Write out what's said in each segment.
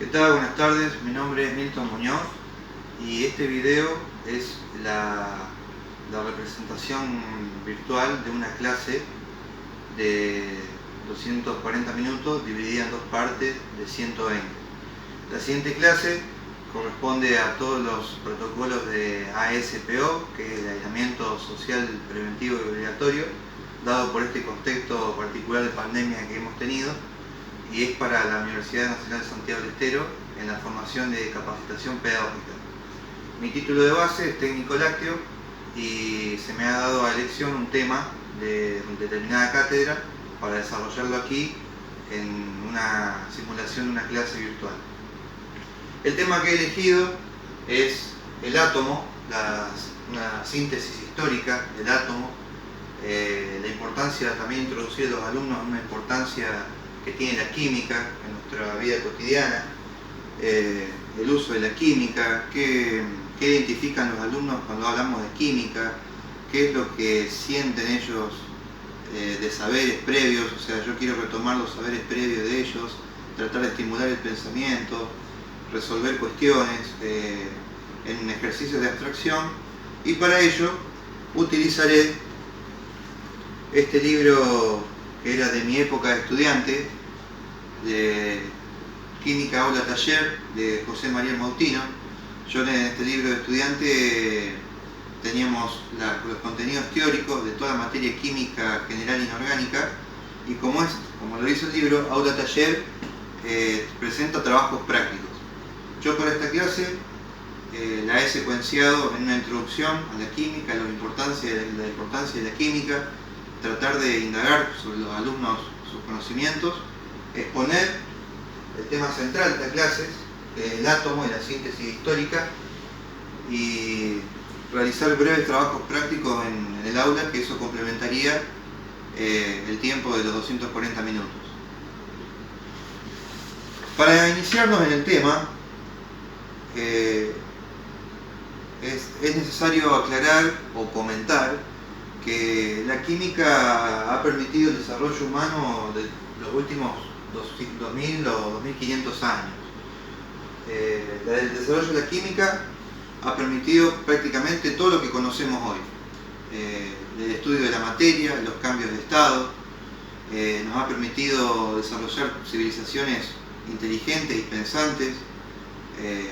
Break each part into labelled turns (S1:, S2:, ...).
S1: ¿Qué tal? Buenas tardes, mi nombre es Milton Muñoz y este video es la representación virtual de una clase de 240 minutos dividida en dos partes de 120. La siguiente clase corresponde a todos los protocolos de ASPO, que es el aislamiento social preventivo y obligatorio, dado por este contexto particular de pandemia que hemos tenido, y es para la Universidad Nacional de Santiago del Estero en la formación de capacitación pedagógica. Mi título de base es técnico lácteo y se me ha dado a elección un tema de determinada cátedra para desarrollarlo aquí en una simulación de una clase virtual. El tema que he elegido es el átomo, una síntesis histórica del átomo, la importancia, también introducir a los alumnos una importancia que tiene la química en nuestra vida cotidiana, el uso de la química, qué identifican los alumnos cuando hablamos de química, qué es lo que sienten ellos de saberes previos, o sea, yo quiero retomar los saberes previos de ellos, tratar de estimular el pensamiento, resolver cuestiones en ejercicios de abstracción, y para ello utilizaré este libro que era de mi época de estudiante, de Química Aula Taller, de José María Mautino. Yo en este libro de estudiante teníamos los contenidos teóricos de toda materia química general inorgánica, y como lo dice el libro, Aula Taller presenta trabajos prácticos. Yo para esta clase la he secuenciado en una introducción a la química, la importancia de la química, tratar de indagar sobre los alumnos sus conocimientos, exponer el tema central de esta clase, que es el átomo y la síntesis histórica, y realizar breves trabajos prácticos en el aula, que eso complementaría el tiempo de los 240 minutos. Para iniciarnos en el tema, es necesario aclarar o comentar que la química ha permitido el desarrollo humano de los últimos 2000 o 2500 años. El desarrollo de la química ha permitido prácticamente todo lo que conocemos hoy. El estudio de la materia, los cambios de estado, nos ha permitido desarrollar civilizaciones inteligentes y pensantes,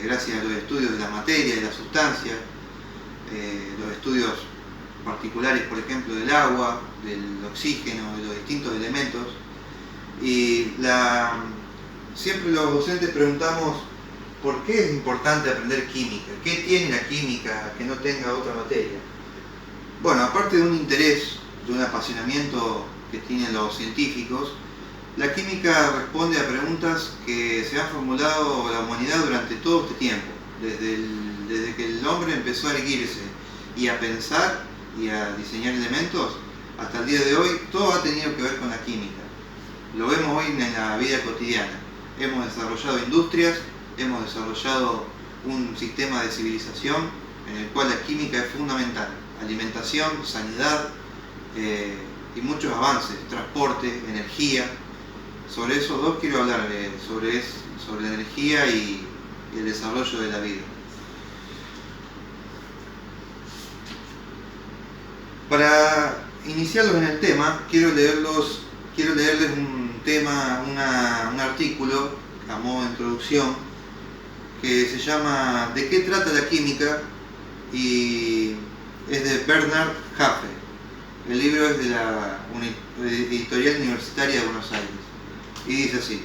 S1: gracias a los estudios de la materia, de la sustancia, los estudios particulares, por ejemplo, del agua, del oxígeno, de los distintos elementos. Y siempre los docentes preguntamos ¿por qué es importante aprender química? ¿Qué tiene la química que no tenga otra materia? Bueno, aparte de un interés, de un apasionamiento que tienen los científicos, la química responde a preguntas que se han formulado la humanidad durante todo este tiempo, desde que el hombre empezó a erguirse y a pensar y a diseñar elementos, hasta el día de hoy, todo ha tenido que ver con la química. Lo vemos hoy en la vida cotidiana. Hemos desarrollado industrias, hemos desarrollado un sistema de civilización en el cual la química es fundamental. Alimentación, sanidad y muchos avances, transporte, energía. Sobre esos dos quiero hablar, sobre la energía y el desarrollo de la vida. Para iniciarlos en el tema, quiero leerles un artículo a modo de introducción que se llama ¿De qué trata la química? Y es de Bernard Hafer. El libro es de la Editorial Universitaria de Buenos Aires y dice así: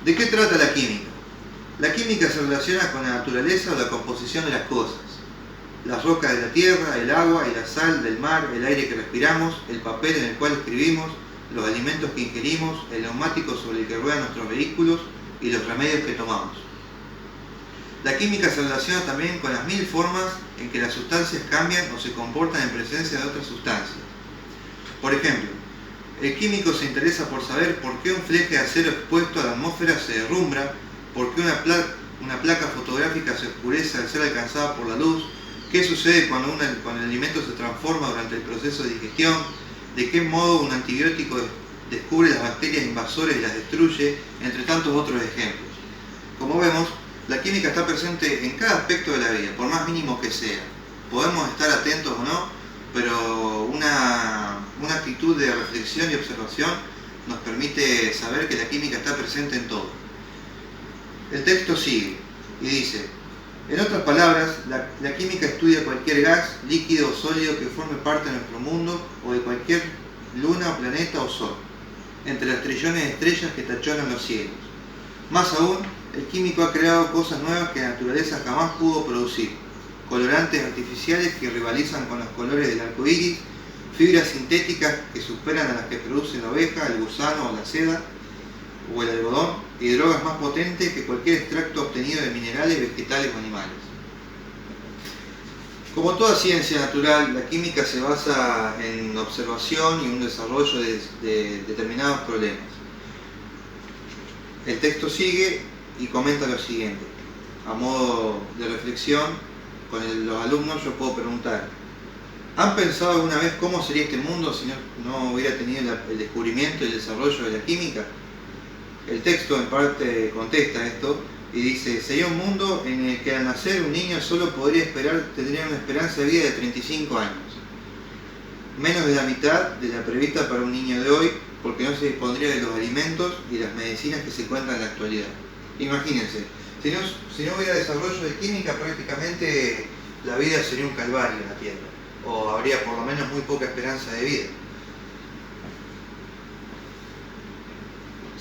S1: ¿de qué trata la química? La química se relaciona con la naturaleza o la composición de las cosas. Las rocas de la tierra, el agua y la sal del mar, el aire que respiramos, el papel en el cual escribimos, los alimentos que ingerimos, el neumático sobre el que ruedan nuestros vehículos y los remedios que tomamos. La química se relaciona también con las 1000 formas en que las sustancias cambian o se comportan en presencia de otras sustancias. Por ejemplo, el químico se interesa por saber por qué un fleje de acero expuesto a la atmósfera se derrumbra, por qué una placa fotográfica se oscurece al ser alcanzada por la luz, qué sucede cuando el alimento se transforma durante el proceso de digestión, de qué modo un antibiótico descubre las bacterias invasoras y las destruye, entre tantos otros ejemplos. Como vemos, la química está presente en cada aspecto de la vida, por más mínimo que sea. Podemos estar atentos o no, pero una actitud de reflexión y observación nos permite saber que la química está presente en todo. El texto sigue y dice: en otras palabras, la química estudia cualquier gas, líquido o sólido que forme parte de nuestro mundo o de cualquier luna, planeta o sol, entre las trillones de estrellas que tachonan los cielos. Más aún, el químico ha creado cosas nuevas que la naturaleza jamás pudo producir: colorantes artificiales que rivalizan con los colores del arco iris, fibras sintéticas que superan a las que produce la oveja, el gusano o la seda o el algodón, y drogas más potentes que cualquier extracto obtenido de minerales, vegetales o animales. Como toda ciencia natural, la química se basa en observación y un desarrollo de determinados problemas. El texto sigue y comenta lo siguiente. A modo de reflexión, con los alumnos yo puedo preguntar: ¿han pensado alguna vez cómo sería este mundo si no hubiera tenido el descubrimiento y el desarrollo de la química? El texto en parte contesta esto y dice: sería un mundo en el que al nacer un niño solo tendría una esperanza de vida de 35 años. Menos de la mitad de la prevista para un niño de hoy, porque no se dispondría de los alimentos y las medicinas que se encuentran en la actualidad. Imagínense, si no hubiera desarrollo de química, prácticamente la vida sería un calvario en la Tierra, o habría por lo menos muy poca esperanza de vida.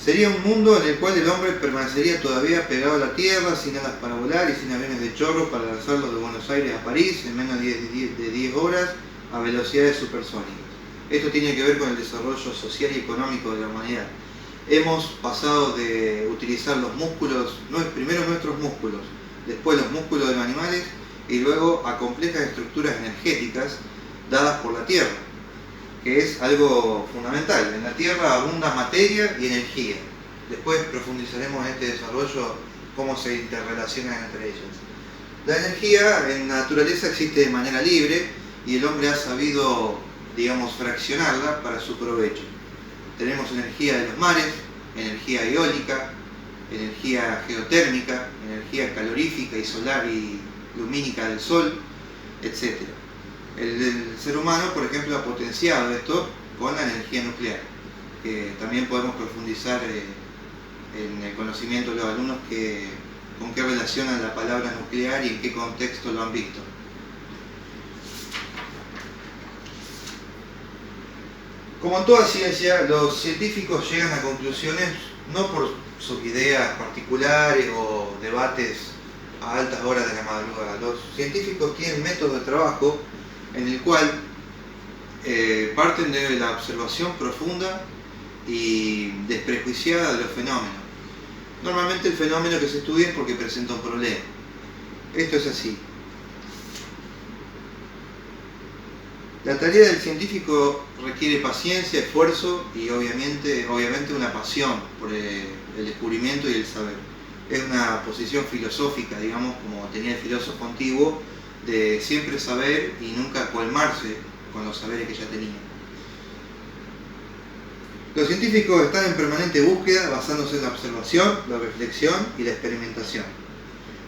S1: Sería un mundo en el cual el hombre permanecería todavía pegado a la Tierra, sin alas para volar y sin aviones de chorro para lanzarlos de Buenos Aires a París en menos de 10 horas a velocidades supersónicas. Esto tiene que ver con el desarrollo social y económico de la humanidad. Hemos pasado de utilizar los músculos, primero nuestros músculos, después los músculos de los animales y luego a complejas estructuras energéticas dadas por la Tierra, que es algo fundamental. En la Tierra abunda materia y energía. Después profundizaremos en este desarrollo, cómo se interrelacionan entre ellas. La energía en la naturaleza existe de manera libre y el hombre ha sabido, digamos, fraccionarla para su provecho. Tenemos energía de los mares, energía eólica, energía geotérmica, energía calorífica y solar y lumínica del sol, etc. El ser humano, por ejemplo, ha potenciado esto con la energía nuclear, que también podemos profundizar en el conocimiento de los alumnos con qué relacionan la palabra nuclear y en qué contexto lo han visto. Como en toda ciencia, los científicos llegan a conclusiones no por sus ideas particulares o debates a altas horas de la madrugada. Los científicos tienen métodos de trabajo en el cual parten de la observación profunda y desprejuiciada de los fenómenos. Normalmente el fenómeno que se estudia es porque presenta un problema. Esto es así. La tarea del científico requiere paciencia, esfuerzo y obviamente una pasión por el descubrimiento y el saber. Es una posición filosófica, digamos, como tenía el filósofo antiguo, de siempre saber y nunca colmarse con los saberes que ya tenía. Los científicos están en permanente búsqueda basándose en la observación, la reflexión y la experimentación.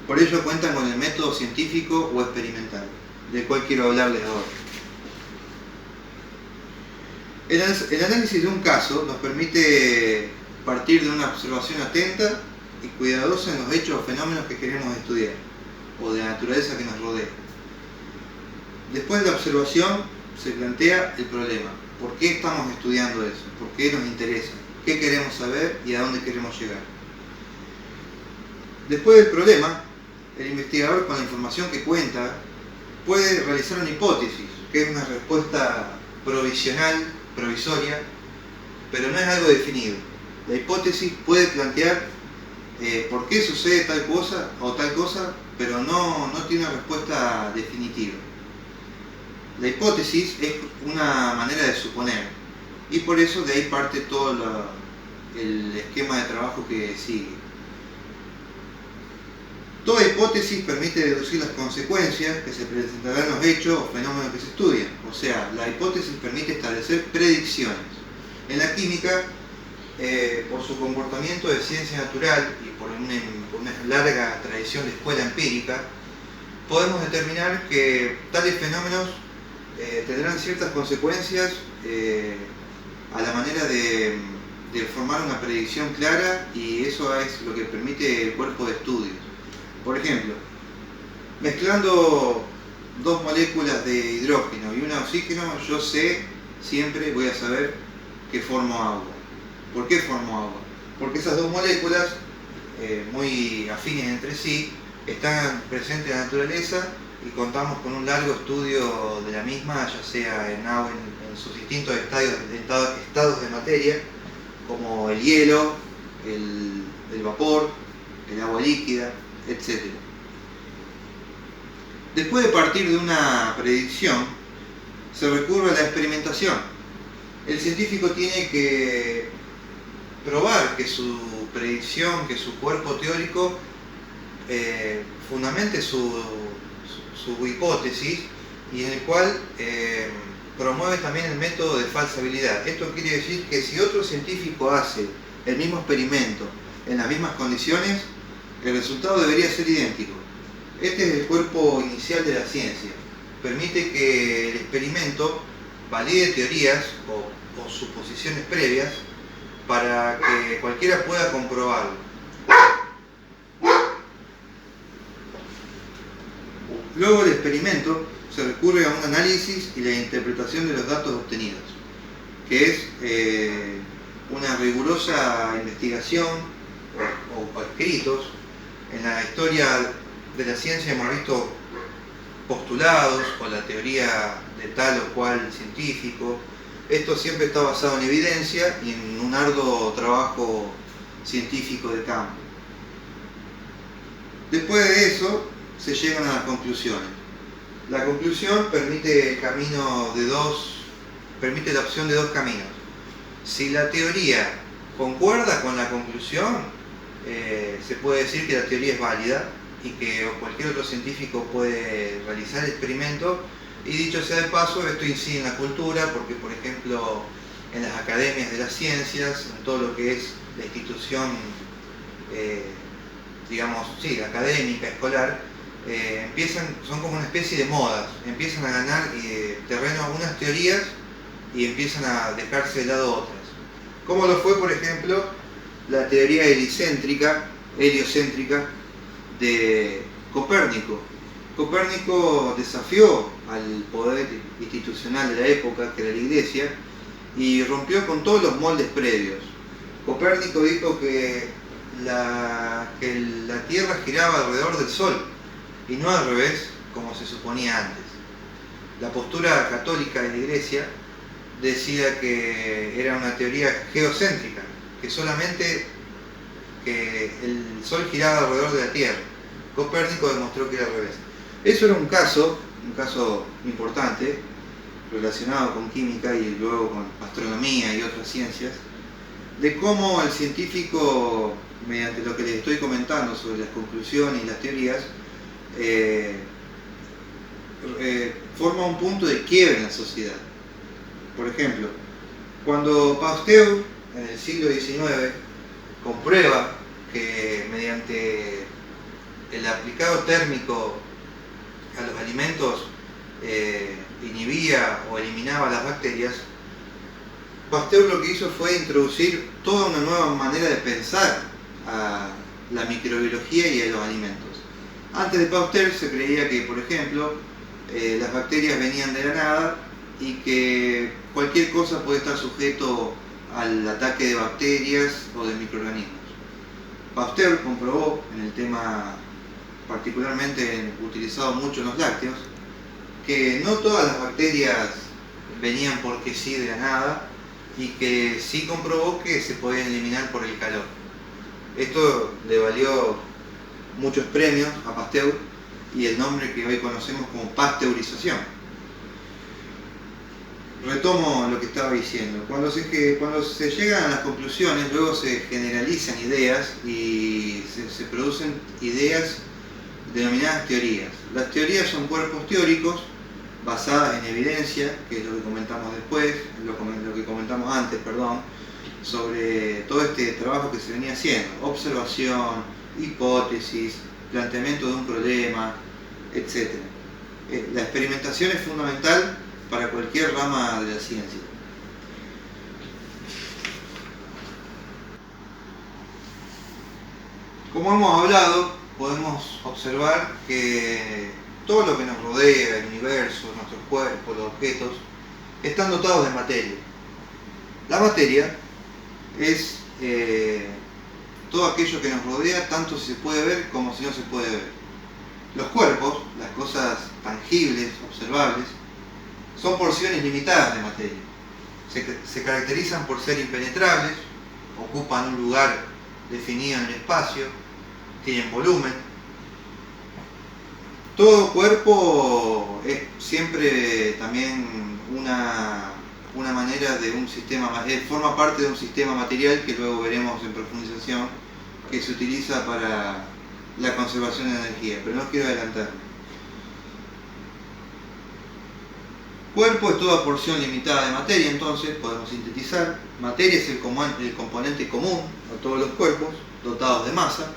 S1: Por ello cuentan con el método científico o experimental, del cual quiero hablarles ahora. El análisis de un caso nos permite partir de una observación atenta y cuidadosa en los hechos o fenómenos que queremos estudiar, o de la naturaleza que nos rodea. Después de la observación se plantea el problema. ¿Por qué estamos estudiando eso? ¿Por qué nos interesa? ¿Qué queremos saber y a dónde queremos llegar? Después del problema, el investigador, con la información que cuenta, puede realizar una hipótesis, que es una respuesta provisoria, pero no es algo definido. La hipótesis puede plantear por qué sucede tal cosa, pero no tiene una respuesta definitiva. La hipótesis es una manera de suponer, y por eso de ahí parte todo el esquema de trabajo que sigue. Toda hipótesis permite deducir las consecuencias que se presentarán en los hechos o fenómenos que se estudian. O sea, la hipótesis permite establecer predicciones. En la química, por su comportamiento de ciencia natural y por una larga tradición de escuela empírica, podemos determinar que tales fenómenos tendrán ciertas consecuencias a la manera de formar una predicción clara, y eso es lo que permite el cuerpo de estudios. Por ejemplo, mezclando dos moléculas de hidrógeno y una de oxígeno, yo siempre voy a saber que formo agua. ¿Por qué formo agua? Porque esas dos moléculas, muy afines entre sí, están presentes en la naturaleza y contamos con un largo estudio de la misma, ya sea en sus distintos estados de materia, como el hielo, el vapor, el agua líquida, etc. Después de partir de una predicción, se recurre a la experimentación. El científico tiene que probar que su predicción, que su cuerpo teórico fundamente su hipótesis, y en el cual promueve también el método de falsabilidad. Esto quiere decir que si otro científico hace el mismo experimento en las mismas condiciones, el resultado debería ser idéntico. Este es el cuerpo inicial de la ciencia. Permite que el experimento valide teorías o suposiciones previas para que cualquiera pueda comprobarlo. Luego del experimento se recurre a un análisis y la interpretación de los datos obtenidos, que es una rigurosa investigación o escritos. En la historia de la ciencia hemos visto postulados o la teoría de tal o cual científico. Esto siempre está basado en evidencia y en un arduo trabajo científico de campo. Después de eso se llegan a las conclusiones. La conclusión permite la opción de dos caminos. Si la teoría concuerda con la conclusión, se puede decir que la teoría es válida y que cualquier otro científico puede realizar el experimento. Y dicho sea de paso, esto incide en la cultura, porque por ejemplo en las academias de las ciencias, en todo lo que es la institución académica, escolar, son como una especie de modas, empiezan a ganar terreno algunas teorías y empiezan a dejarse de lado otras. Como lo fue, por ejemplo, la teoría heliocéntrica de Copérnico. Copérnico desafió al poder institucional de la época, que era la Iglesia, y rompió con todos los moldes previos. Copérnico dijo que la Tierra giraba alrededor del Sol, y no al revés, como se suponía antes. La postura católica de la Iglesia decía que era una teoría geocéntrica, que solamente que el Sol giraba alrededor de la Tierra. Copérnico demostró que era al revés. Eso era un caso importante, relacionado con química y luego con astronomía y otras ciencias, de cómo el científico, mediante lo que les estoy comentando sobre las conclusiones y las teorías, forma un punto de quiebre en la sociedad. Por ejemplo, cuando Pasteur, en el siglo XIX, comprueba que mediante el aplicado térmico a los alimentos inhibía o eliminaba las bacterias, Pasteur lo que hizo fue introducir toda una nueva manera de pensar a la microbiología y a los alimentos. Antes de Pasteur se creía que, por ejemplo, las bacterias venían de la nada y que cualquier cosa puede estar sujeto al ataque de bacterias o de microorganismos. Pasteur comprobó, en el tema particularmente utilizado mucho en los lácteos, que no todas las bacterias venían porque sí de la nada, y que sí comprobó que se podían eliminar por el calor. Esto le valió muchos premios a Pasteur y el nombre que hoy conocemos como pasteurización. Retomo lo que estaba diciendo. Cuando se llegan a las conclusiones, luego se generalizan ideas y se producen ideas denominadas teorías. Las teorías son cuerpos teóricos basadas en evidencia, que es lo que comentamos después, lo que comentamos antes, sobre todo este trabajo que se venía haciendo: observación, hipótesis, planteamiento de un problema, etc. La experimentación es fundamental para cualquier rama de la ciencia. Como hemos hablado, podemos observar que todo lo que nos rodea, el universo, nuestros cuerpos, los objetos, están dotados de materia. La materia es todo aquello que nos rodea, tanto si se puede ver como si no se puede ver. Los cuerpos, las cosas tangibles, observables, son porciones limitadas de materia. Se caracterizan por ser impenetrables, ocupan un lugar definido en el espacio, tienen volumen. Todo cuerpo es siempre también una manera de un sistema, forma parte de un sistema material que luego veremos en profundización, que se utiliza para la conservación de energía, pero no quiero adelantarme. Cuerpo es toda porción limitada de materia, entonces podemos sintetizar. Materia es el componente común a todos los cuerpos, dotados de masa,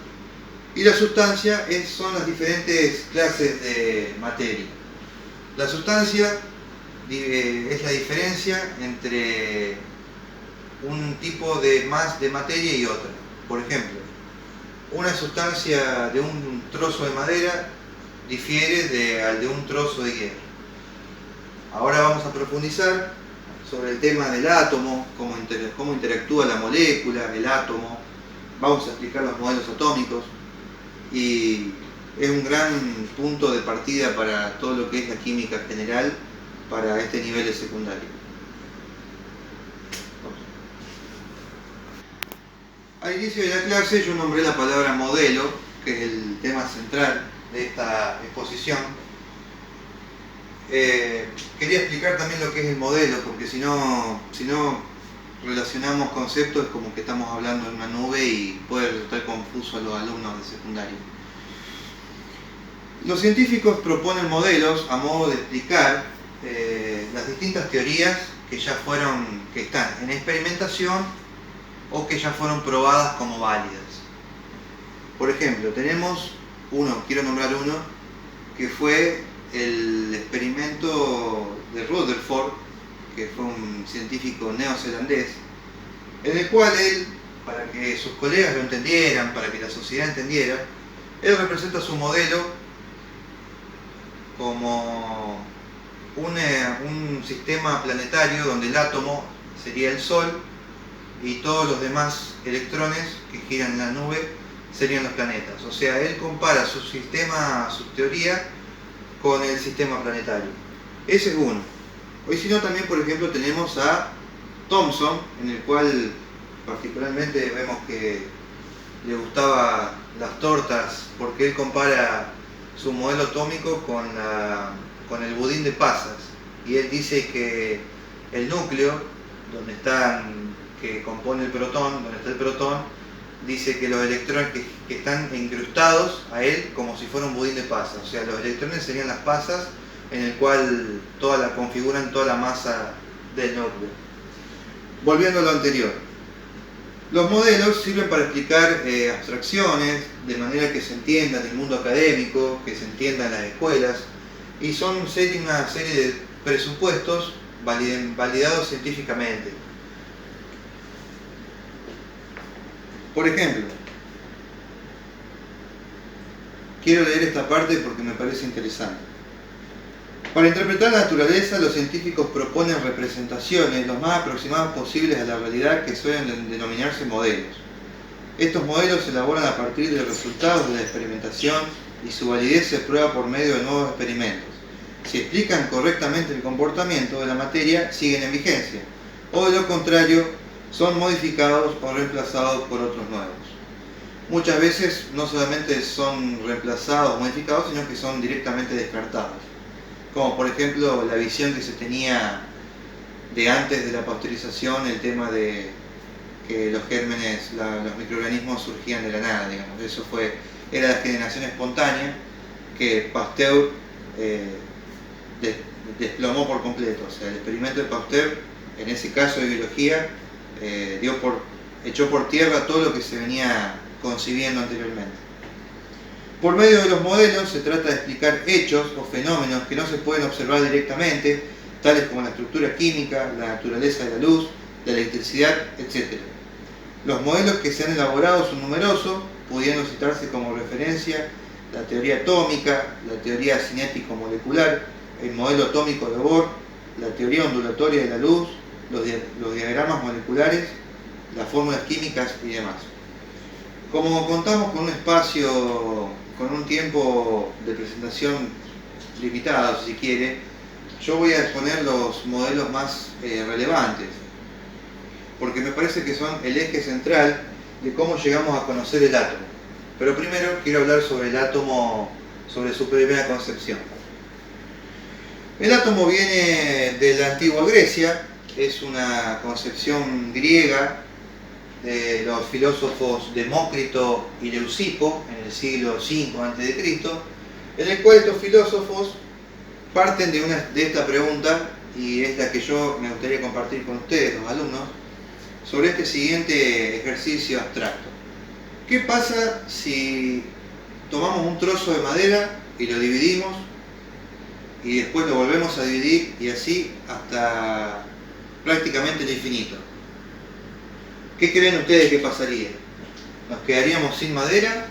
S1: y la sustancia son las diferentes clases de materia. La sustancia es la diferencia entre un tipo de materia y otra. Por ejemplo, una sustancia de un trozo de madera difiere al de un trozo de hierro. Ahora vamos a profundizar sobre el tema del átomo, cómo interactúa la molécula, el átomo. Vamos a explicar los modelos atómicos, y es un gran punto de partida para todo lo que es la química general para este nivel de secundario. Al inicio de la clase yo nombré la palabra modelo, que es el tema central de esta exposición. Quería explicar también lo que es el modelo, porque si no relacionamos conceptos es como que estamos hablando en una nube y puede resultar confuso a los alumnos de secundario. Los científicos proponen modelos a modo de explicar las distintas teorías que están en experimentación o que ya fueron probadas como válidas. Por ejemplo, quiero nombrar uno, que fue el experimento de Rutherford, que fue un científico neozelandés, en el cual él, para que sus colegas lo entendieran, para que la sociedad entendiera, él representa su modelo como un sistema planetario donde el átomo sería el Sol y todos los demás electrones que giran en la nube serían los planetas. O sea, él compara su teoría con el sistema planetario. Ese es uno. Hoy si no, también por ejemplo tenemos a Thomson, en el cual particularmente vemos que le gustaban las tortas, porque él compara su modelo atómico con el budín de pasas, y él dice que el núcleo que compone el protón, donde está el protón, dice que los electrones que están incrustados a él como si fuera un budín de pasas, o sea, los electrones serían las pasas en el cual configuran toda la masa del núcleo. Volviendo a lo anterior, los modelos sirven para explicar abstracciones de manera que se entienda en el mundo académico, que se entienda en las escuelas, y son una serie de presupuestos validados científicamente. Por ejemplo, quiero leer esta parte porque me parece interesante. Para interpretar la naturaleza, los científicos proponen representaciones lo más aproximadas posibles a la realidad, que suelen denominarse modelos. Estos modelos se elaboran a partir de los resultados de la experimentación y su validez se prueba por medio de nuevos experimentos. Si explican correctamente el comportamiento de la materia, siguen en vigencia, o de lo contrario, son modificados o reemplazados por otros nuevos. Muchas veces no solamente son reemplazados o modificados, sino que son directamente descartados. Como por ejemplo la visión que se tenía de antes de la pasteurización, el tema de que los gérmenes, los microorganismos surgían de la nada, digamos. Eso era la generación espontánea que Pasteur desplomó por completo. O sea, el experimento de Pasteur, en ese caso de biología, echó por tierra todo lo que se venía concibiendo anteriormente. Por medio de los modelos se trata de explicar hechos o fenómenos que no se pueden observar directamente, tales como la estructura química, la naturaleza de la luz, la electricidad, etc. Los modelos que se han elaborado son numerosos, pudiendo citarse como referencia la teoría atómica, la teoría cinético-molecular, el modelo atómico de Bohr, la teoría ondulatoria de la luz, los diagramas moleculares, las fórmulas químicas y demás. Como contamos con un espacio, con un tiempo de presentación limitado, si quiere, yo voy a exponer los modelos más relevantes, porque me parece que son el eje central de cómo llegamos a conocer el átomo. Pero primero quiero hablar sobre el átomo, sobre su primera concepción. El átomo viene de la antigua Grecia, es una concepción griega de los filósofos Demócrito y Leucipo en el siglo V a.C., en el cual estos filósofos parten de esta pregunta, y es la que yo me gustaría compartir con ustedes, los alumnos, sobre este siguiente ejercicio abstracto. ¿Qué pasa si tomamos un trozo de madera y lo dividimos y después lo volvemos a dividir y así hasta prácticamente el infinito? ¿Qué creen ustedes que pasaría? ¿Nos quedaríamos sin madera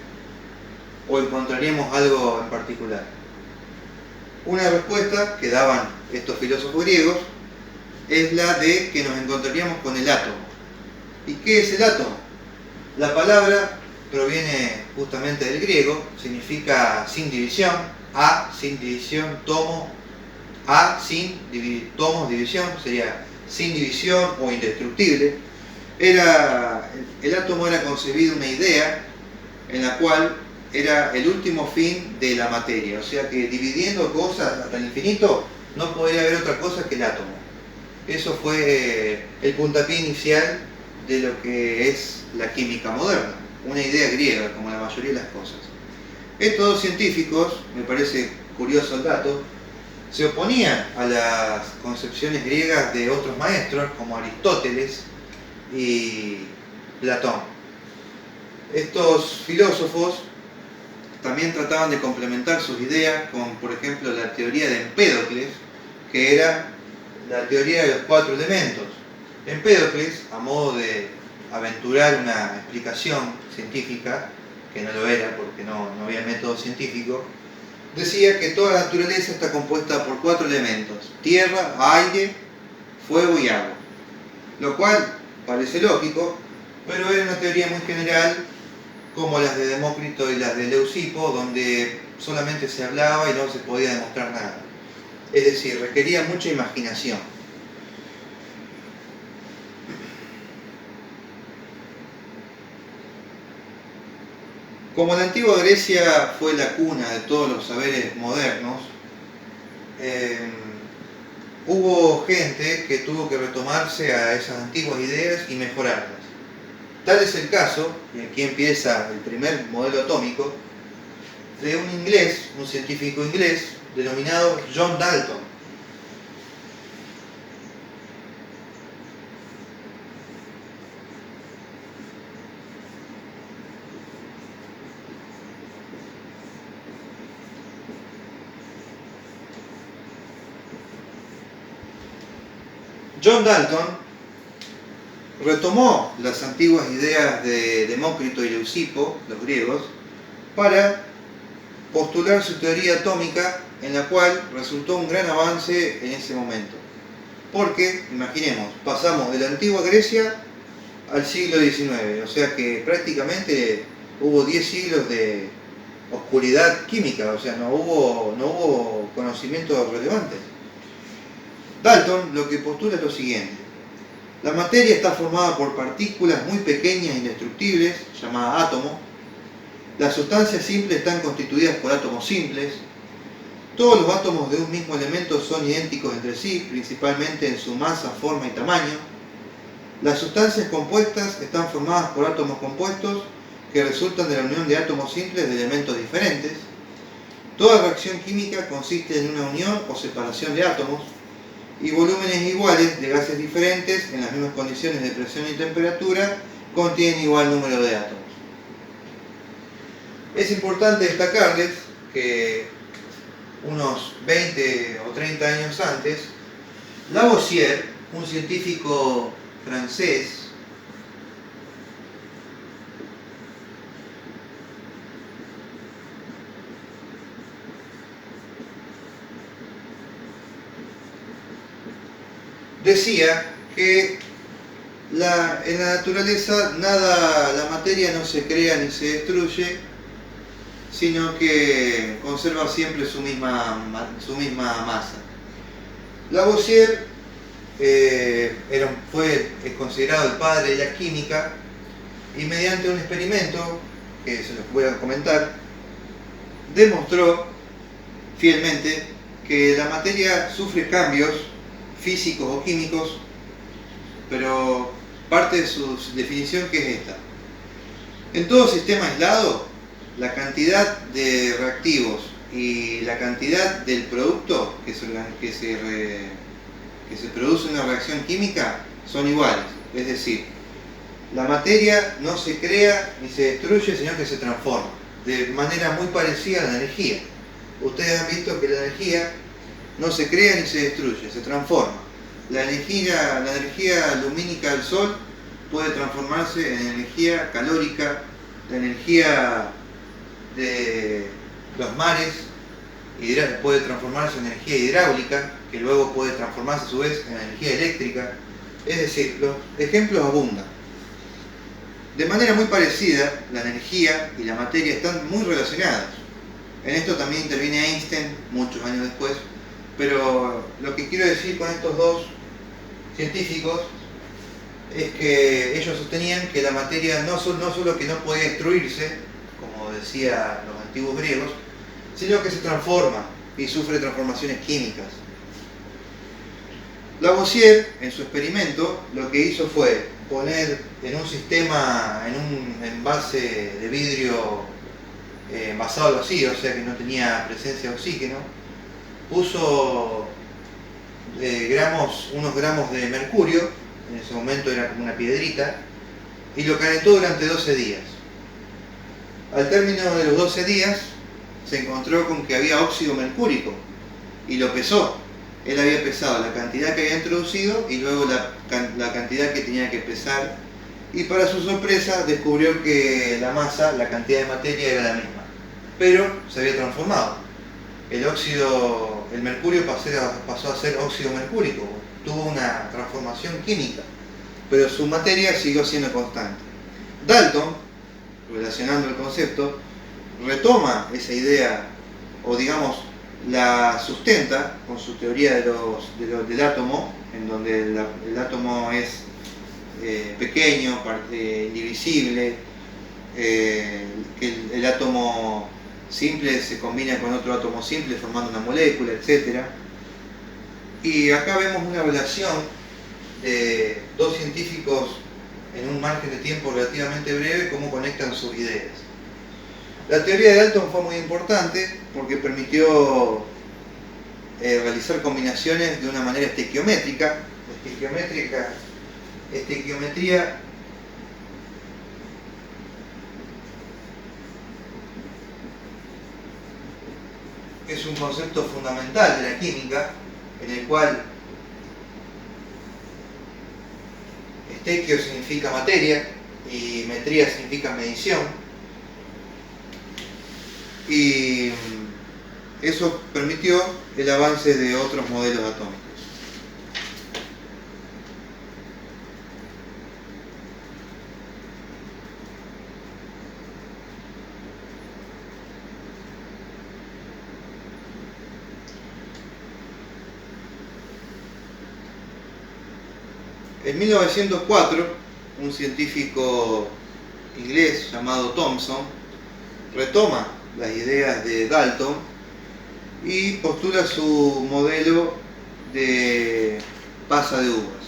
S1: o encontraríamos algo en particular? Una respuesta que daban estos filósofos griegos es la de que nos encontraríamos con el átomo. ¿Y qué es el átomo? La palabra proviene justamente del griego, significa sin división, a sin división, tomo, a sin tomos, división, sería sin división o indestructible. El átomo era concebido una idea en la cual era el último fin de la materia, o sea que dividiendo cosas hasta el infinito no podría haber otra cosa que el átomo. Eso fue el puntapié inicial de lo que es la química moderna, una idea griega como la mayoría de las cosas. Estos dos científicos, me parece curioso el dato, se oponían a las concepciones griegas de otros maestros como Aristóteles y Platón. Estos filósofos también trataban de complementar sus ideas con, por ejemplo, la teoría de Empédocles, que era la teoría de los 4 elementos. Empédocles, a modo de aventurar una explicación científica, que no lo era porque no había método científico, decía que toda la naturaleza está compuesta por 4 elementos: tierra, aire, fuego y agua. Lo cual parece lógico, pero era una teoría muy general, como las de Demócrito y las de Leucipo, donde solamente se hablaba y no se podía demostrar nada. Es decir, requería mucha imaginación. Como la antigua Grecia fue la cuna de todos los saberes modernos, hubo gente que tuvo que retomarse a esas antiguas ideas y mejorarlas. Tal es el caso, y aquí empieza el primer modelo atómico, de un inglés, un científico inglés, denominado John Dalton. John Dalton retomó las antiguas ideas de Demócrito y Leucipo, los griegos, para postular su teoría atómica, en la cual resultó un gran avance en ese momento. Porque, imaginemos, pasamos de la antigua Grecia al siglo XIX, o sea que prácticamente hubo 10 siglos de oscuridad química, o sea, no hubo conocimientos relevantes. Dalton lo que postula es lo siguiente: la materia está formada por partículas muy pequeñas e indestructibles, llamadas átomos. Las sustancias simples están constituidas por átomos simples. Todos los átomos de un mismo elemento son idénticos entre sí, principalmente en su masa, forma y tamaño. Las sustancias compuestas están formadas por átomos compuestos que resultan de la unión de átomos simples de elementos diferentes. Toda reacción química consiste en una unión o separación de átomos. y volúmenes iguales de gases diferentes en las mismas condiciones de presión y temperatura contienen igual número de átomos. Es importante destacarles que unos 20 o 30 años antes, Lavoisier, un científico francés, decía que en la naturaleza la materia no se crea ni se destruye, sino que conserva siempre su misma masa. Lavoisier es considerado el padre de la química y mediante un experimento, que se los voy a comentar, demostró fielmente que la materia sufre cambios físicos o químicos, pero parte de su definición que es esta. En todo sistema aislado, la cantidad de reactivos y la cantidad del producto que se produce en una reacción química son iguales. Es decir, la materia no se crea ni se destruye, sino que se transforma, de manera muy parecida a la energía. Ustedes han visto que la energía no se crea ni se destruye, se transforma. La energía lumínica del Sol puede transformarse en energía calórica, la energía de los mares puede transformarse en energía hidráulica, que luego puede transformarse a su vez en energía eléctrica. Es decir, los ejemplos abundan. De manera muy parecida, la energía y la materia están muy relacionadas. En esto también interviene Einstein muchos años después, pero lo que quiero decir con estos dos científicos es que ellos sostenían que la materia no solo que no podía destruirse, como decían los antiguos griegos, sino que se transforma y sufre transformaciones químicas. Lavoisier, en su experimento, lo que hizo fue poner en un sistema, en un envase de vidrio envasado al vacío, o sea que no tenía presencia de oxígeno, puso unos gramos de mercurio, en ese momento era como una piedrita, y lo calentó durante 12 días. Al término de los 12 días se encontró con que había óxido mercúrico y lo pesó. Él había pesado la cantidad que había introducido y luego la cantidad que tenía que pesar, y para su sorpresa descubrió que la masa, la cantidad de materia era la misma, pero se había transformado. El mercurio pasó a ser óxido mercúrico, tuvo una transformación química, pero su materia siguió siendo constante. Dalton, relacionando el concepto, retoma esa idea, o digamos, la sustenta con su teoría del átomo, en donde el átomo es pequeño, indivisible, que el átomo simple se combina con otro átomo simple formando una molécula, etc. Y acá vemos una relación de dos científicos en un margen de tiempo relativamente breve, cómo conectan sus ideas. La teoría de Dalton fue muy importante porque permitió realizar combinaciones de una manera estequiométrica. Estequiometría es un concepto fundamental de la química, en el cual estequio significa materia y metría significa medición, y eso permitió el avance de otros modelos atómicos. En 1904, un científico inglés llamado Thomson retoma las ideas de Dalton y postula su modelo de pasa de uvas.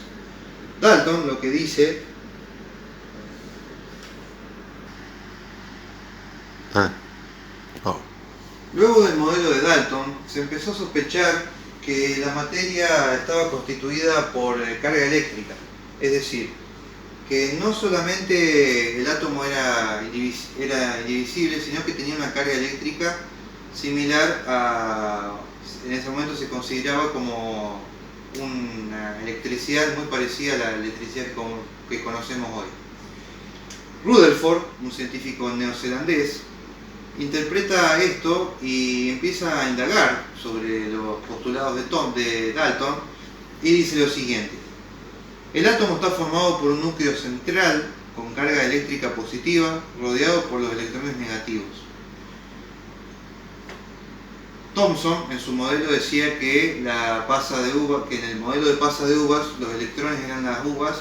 S1: Dalton lo que dice luego del modelo de Dalton se empezó a sospechar que la materia estaba constituida por carga eléctrica, es decir, que no solamente el átomo era indivisible, sino que tenía una carga eléctrica similar a, en ese momento se consideraba como una electricidad muy parecida a la electricidad que conocemos hoy. Rutherford, un científico neozelandés, interpreta esto y empieza a indagar sobre los postulados de Dalton y dice lo siguiente: el átomo está formado por un núcleo central con carga eléctrica positiva rodeado por los electrones negativos. Thomson en su modelo decía que en el modelo de pasa de uvas los electrones eran las uvas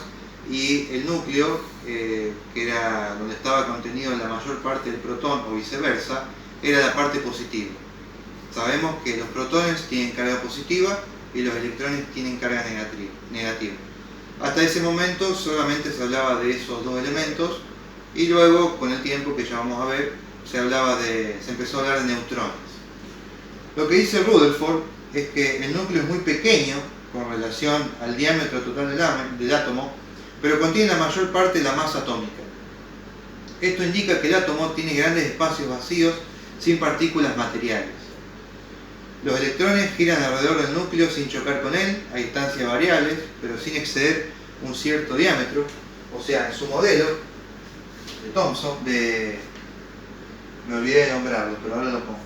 S1: y el núcleo, que era donde estaba contenido la mayor parte del protón o viceversa, era la parte positiva. Sabemos que los protones tienen carga positiva y los electrones tienen carga negativa. Hasta ese momento solamente se hablaba de esos dos elementos y luego, con el tiempo que ya vamos a ver, se empezó a hablar de neutrones. Lo que dice Rutherford es que el núcleo es muy pequeño con relación al diámetro total del átomo, pero contiene la mayor parte de la masa atómica. Esto indica que el átomo tiene grandes espacios vacíos sin partículas materiales. Los electrones giran alrededor del núcleo sin chocar con él, a distancias variables, pero sin exceder un cierto diámetro. O sea, en su modelo de Thomson, me olvidé de nombrarlo, pero ahora lo pongo.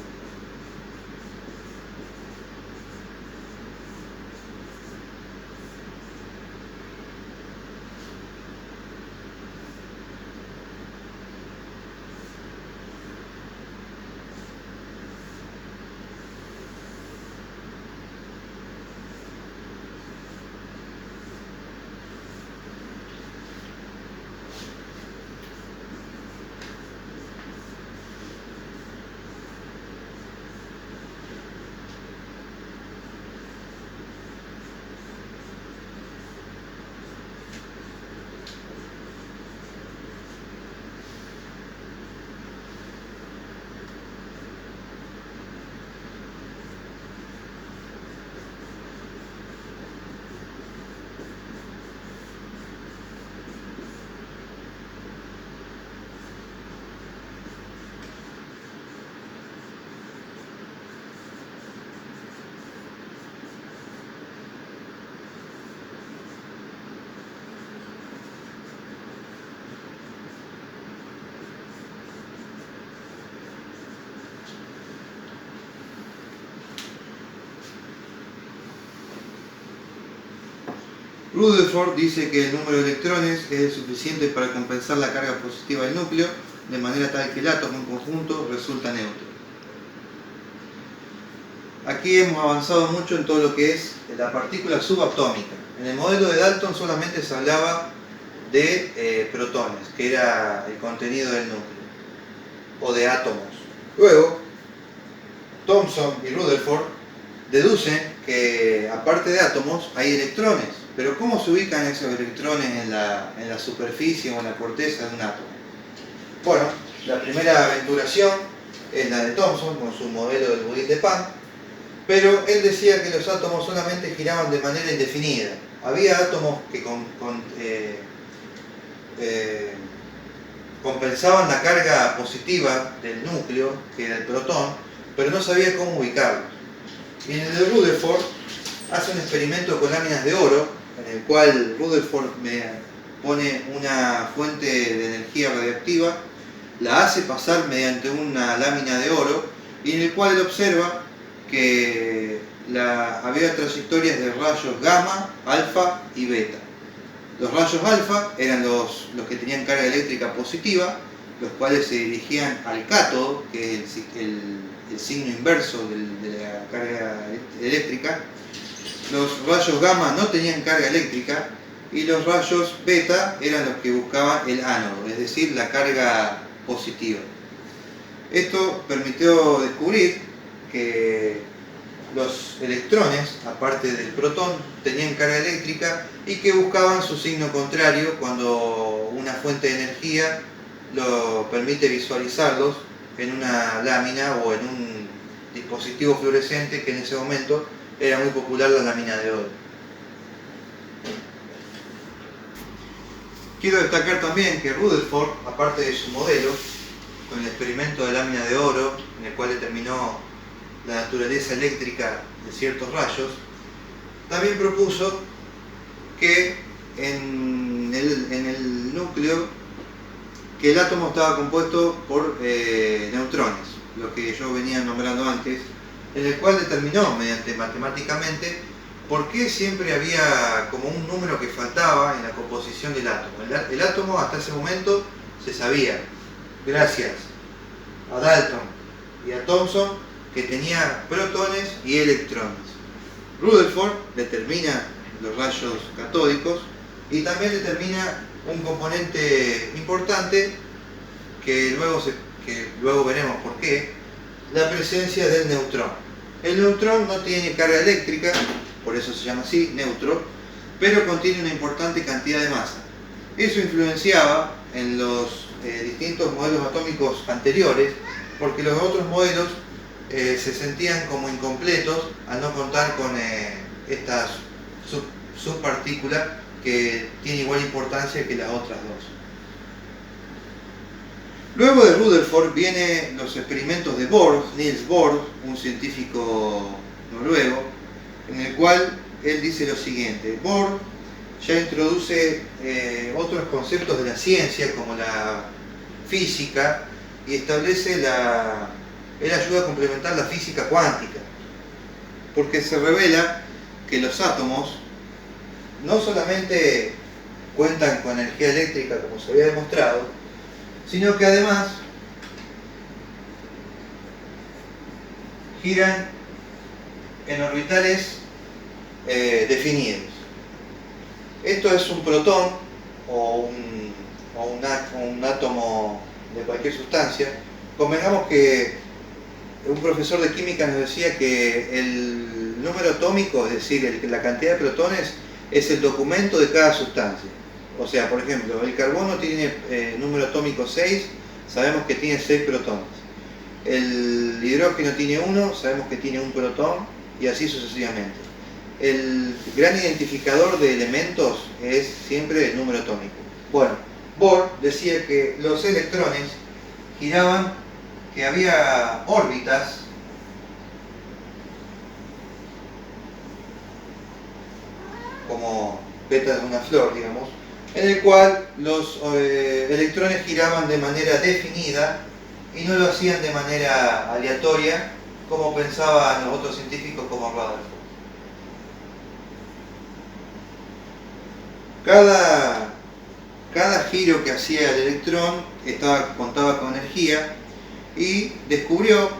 S1: Rutherford dice que el número de electrones es suficiente para compensar la carga positiva del núcleo, de manera tal que el átomo en conjunto resulta neutro. Aquí hemos avanzado mucho en todo lo que es la partícula subatómica. En el modelo de Dalton solamente se hablaba de protones, que era el contenido del núcleo, o de átomos. Luego, Thomson y Rutherford deducen que aparte de átomos hay electrones. Pero ¿cómo se ubican esos electrones en la superficie o en la corteza de un átomo? Bueno, la primera aventuración es la de Thomson con su modelo del budín de pan, pero él decía que los átomos solamente giraban de manera indefinida. Había átomos que compensaban la carga positiva del núcleo, que era el protón, pero no sabía cómo ubicarlos. Y en el de Rutherford hace un experimento con láminas de oro, en el cual Rutherford pone una fuente de energía radiactiva, la hace pasar mediante una lámina de oro, y en el cual él observa que había trayectorias de rayos gamma, alfa y beta. Los rayos alfa eran los que tenían carga eléctrica positiva, los cuales se dirigían al cátodo, que es el signo inverso de la carga eléctrica. Los rayos gamma no tenían carga eléctrica y los rayos beta eran los que buscaban el ánodo, es decir, la carga positiva. Esto permitió descubrir que los electrones, aparte del protón, tenían carga eléctrica y que buscaban su signo contrario cuando una fuente de energía lo permite visualizarlos en una lámina o en un dispositivo fluorescente que en ese momento era muy popular la lámina de oro. Quiero destacar también que Rutherford, aparte de su modelo, con el experimento de lámina de oro, en el cual determinó la naturaleza eléctrica de ciertos rayos, también propuso que en el núcleo, que el átomo estaba compuesto por neutrones, lo que yo venía nombrando antes, en el cual determinó mediante matemáticamente por qué siempre había como un número que faltaba en la composición del átomo. El átomo hasta ese momento se sabía, gracias a Dalton y a Thomson, que tenía protones y electrones. Rutherford determina los rayos catódicos y también determina un componente importante que luego veremos por qué, la presencia del neutrón. El neutrón no tiene carga eléctrica, por eso se llama así, neutro, pero contiene una importante cantidad de masa. Eso influenciaba en los distintos modelos atómicos anteriores, porque los otros modelos se sentían como incompletos al no contar con esta subpartícula que tiene igual importancia que las otras dos. Luego de Rutherford vienen los experimentos de Bohr, Niels Bohr, un científico noruego, en el cual él dice lo siguiente: Bohr ya introduce otros conceptos de la ciencia como la física y establece él ayuda a complementar la física cuántica, porque se revela que los átomos no solamente cuentan con energía eléctrica como se había demostrado, sino que además giran en orbitales definidos. Esto es un protón o un átomo de cualquier sustancia. Convengamos que un profesor de química nos decía que el número atómico, es decir, la cantidad de protones, es el documento de cada sustancia. O sea, por ejemplo, el carbono tiene número atómico 6, sabemos que tiene 6 protones. El hidrógeno tiene 1, sabemos que tiene un protón, y así sucesivamente. El gran identificador de elementos es siempre el número atómico. Bueno, Bohr decía que los electrones giraban, que había órbitas como pétalos de una flor, digamos, en el cual los electrones giraban de manera definida y no lo hacían de manera aleatoria como pensaban los otros científicos como Rutherford. Cada giro que hacía el electrón contaba con energía, y descubrió,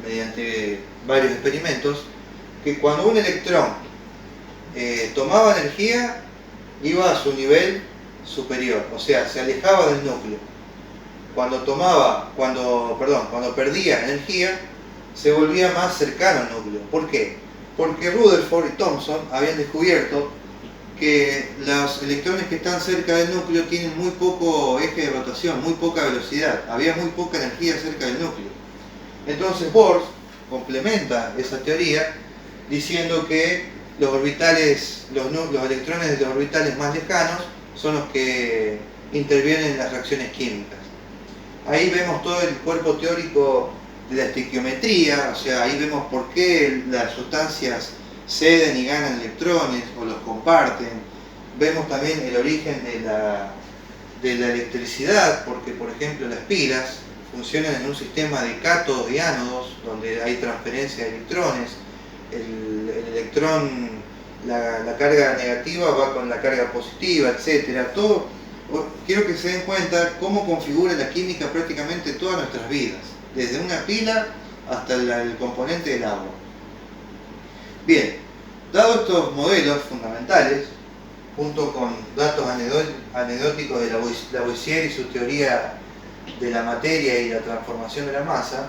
S1: mediante varios experimentos, que cuando un electrón tomaba energía, iba a su nivel superior, o sea, se alejaba del núcleo. Cuando perdía energía, se volvía más cercano al núcleo. ¿Por qué? Porque Rutherford y Thomson habían descubierto que los electrones que están cerca del núcleo tienen muy poco eje de rotación, muy poca velocidad, había muy poca energía cerca del núcleo. Entonces Bohr complementa esa teoría diciendo que los electrones de los orbitales más lejanos son los que intervienen en las reacciones químicas. Ahí vemos todo el cuerpo teórico de la estequiometría, o sea, ahí vemos por qué las sustancias ceden y ganan electrones o los comparten. Vemos también el origen de la electricidad, porque por ejemplo las pilas funcionan en un sistema de cátodos y ánodos donde hay transferencia de electrones. El electrón, la carga negativa va con la carga positiva, etc. Quiero que se den cuenta cómo configura la química prácticamente todas nuestras vidas, desde una pila hasta el componente del agua. Bien, dados estos modelos fundamentales, junto con datos anecdóticos de Lavoisier y su teoría de la materia y la transformación de la masa,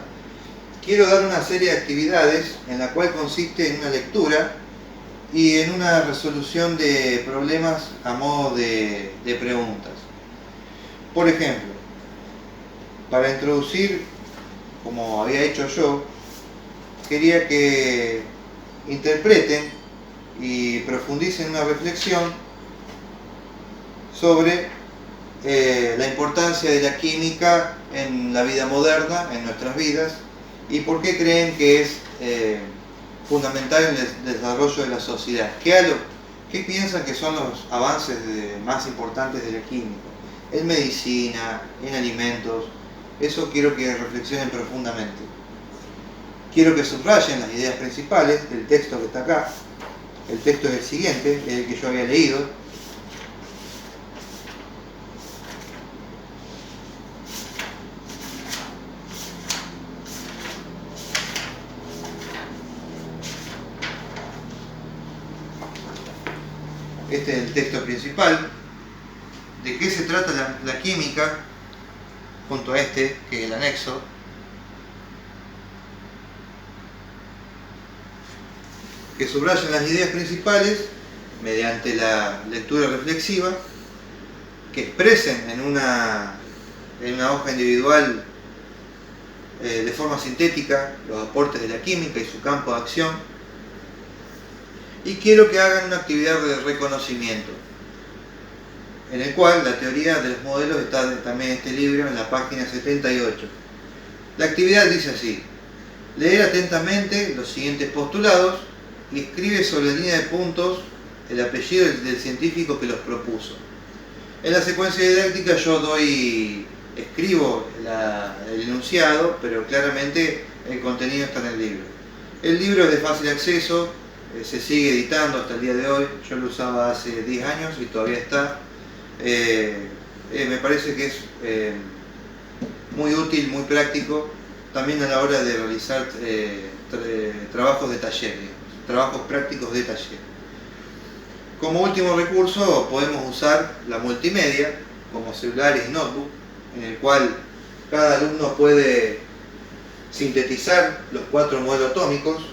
S1: quiero dar una serie de actividades en la cual consiste en una lectura y en una resolución de problemas a modo de preguntas. Por ejemplo, para introducir, como había hecho yo, quería que interpreten y profundicen en una reflexión sobre la importancia de la química en la vida moderna, en nuestras vidas, y por qué creen que es fundamental en el desarrollo de la sociedad. ¿Qué piensan que son los avances más importantes de la química? En medicina, en alimentos. Eso quiero que reflexionen profundamente. Quiero que subrayen las ideas principales del texto que está acá. El texto es el siguiente, es el que yo había leído. Este es el texto principal. ¿De qué se trata la química? Junto a este, que es el anexo. Que subrayan las ideas principales mediante la lectura reflexiva, que expresen en una hoja individual de forma sintética los aportes de la química y su campo de acción. Y quiero que hagan una actividad de reconocimiento, en el cual la teoría de los modelos está también en este libro, en la página 78. La actividad dice así: leer atentamente los siguientes postulados y escribe sobre la línea de puntos el apellido del científico que los propuso. En la secuencia didáctica yo escribo el enunciado, pero claramente el contenido está en el libro. El libro es de fácil acceso, se sigue editando hasta el día de hoy. Yo lo usaba hace 10 años y todavía está. Me parece que es muy útil, muy práctico, también a la hora de realizar trabajos de taller, trabajos prácticos de taller. Como último recurso podemos usar la multimedia, como celulares y notebook, en el cual cada alumno puede sintetizar los 4 modelos atómicos,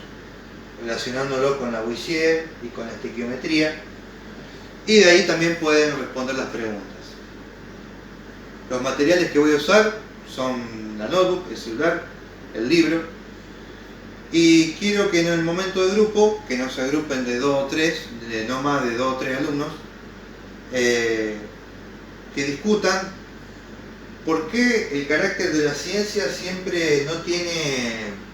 S1: relacionándolo con la Lavoisier y con la estequiometría, y de ahí también pueden responder las preguntas. Los materiales que voy a usar son la notebook, el celular, el libro, y quiero que en el momento de grupo, que no se agrupen de 2 o 3, no más de 2 o 3 alumnos, que discutan por qué el carácter de la ciencia siempre no tiene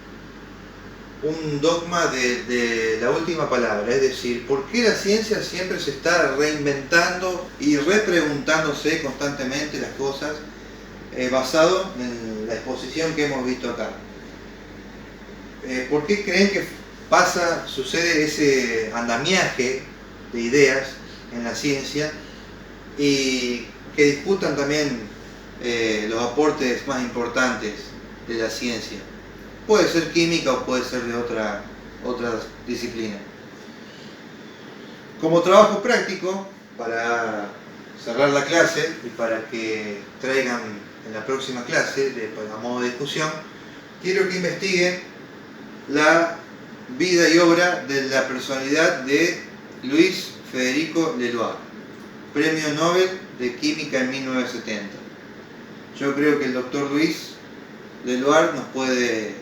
S1: un dogma de la última palabra, es decir, ¿por qué la ciencia siempre se está reinventando y repreguntándose constantemente las cosas basado en la exposición que hemos visto acá? ¿Por qué creen que sucede ese andamiaje de ideas en la ciencia y que disputan también los aportes más importantes de la ciencia? Puede ser química o puede ser de otra disciplina. Como trabajo práctico, para cerrar la clase y para que traigan en la próxima clase, a modo de discusión, quiero que investiguen la vida y obra de la personalidad de Luis Federico Leloir, Premio Nobel de Química en 1970. Yo creo que el doctor Luis Leloir nos puede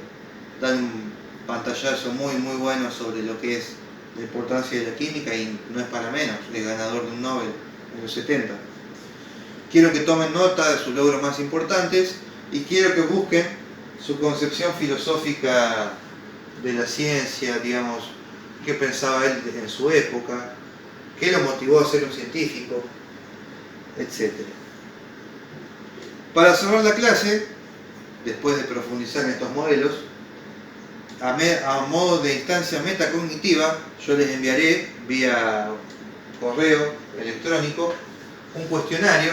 S1: dar un pantallazo muy bueno sobre lo que es la importancia de la química, y no es para menos, es ganador de un Nobel en los 70. Quiero que tomen nota de sus logros más importantes y quiero que busquen su concepción filosófica de la ciencia, digamos, qué pensaba él en su época, qué lo motivó a ser un científico, etc. Para cerrar la clase, después de profundizar en estos modelos, a modo de instancia metacognitiva, yo les enviaré vía correo electrónico un cuestionario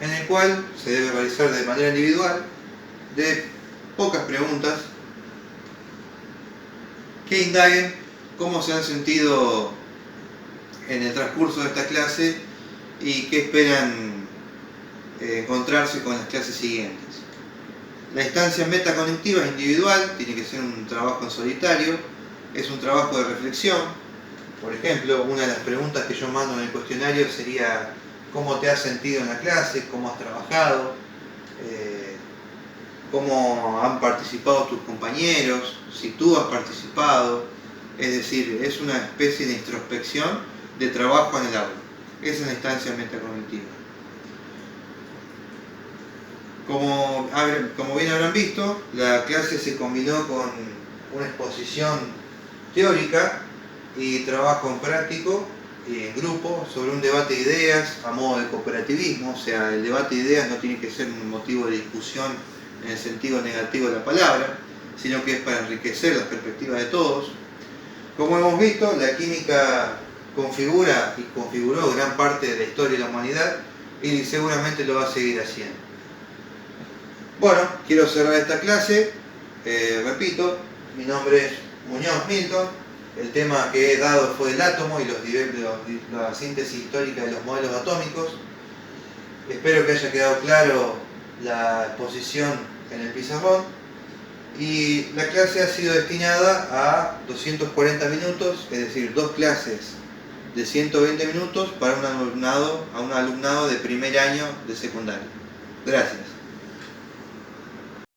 S1: en el cual se debe realizar de manera individual, de pocas preguntas que indaguen cómo se han sentido en el transcurso de esta clase y qué esperan encontrarse con las clases siguientes. La instancia metacognitiva es individual, tiene que ser un trabajo en solitario, es un trabajo de reflexión. Por ejemplo, una de las preguntas que yo mando en el cuestionario sería: ¿cómo te has sentido en la clase? ¿Cómo has trabajado? ¿Cómo han participado tus compañeros? Si tú has participado. es decir, es una especie de introspección de trabajo en el aula. Esa es la instancia metacognitiva. Como bien habrán visto, la clase se combinó con una exposición teórica y trabajo en práctico en grupo sobre un debate de ideas a modo de cooperativismo. O sea, el debate de ideas no tiene que ser un motivo de discusión en el sentido negativo de la palabra, sino que es para enriquecer las perspectivas de todos. Como hemos visto, la química configura y configuró gran parte de la historia de la humanidad y seguramente lo va a seguir haciendo. Bueno, quiero cerrar esta clase. Repito, mi nombre es Muñoz Milton. El tema que he dado fue el átomo y la síntesis histórica de los modelos atómicos. Espero que haya quedado claro la exposición en el pizarrón. Y la clase ha sido destinada a 240 minutos, es decir, 2 clases de 120 minutos para un alumnado de primer año de secundaria. Gracias.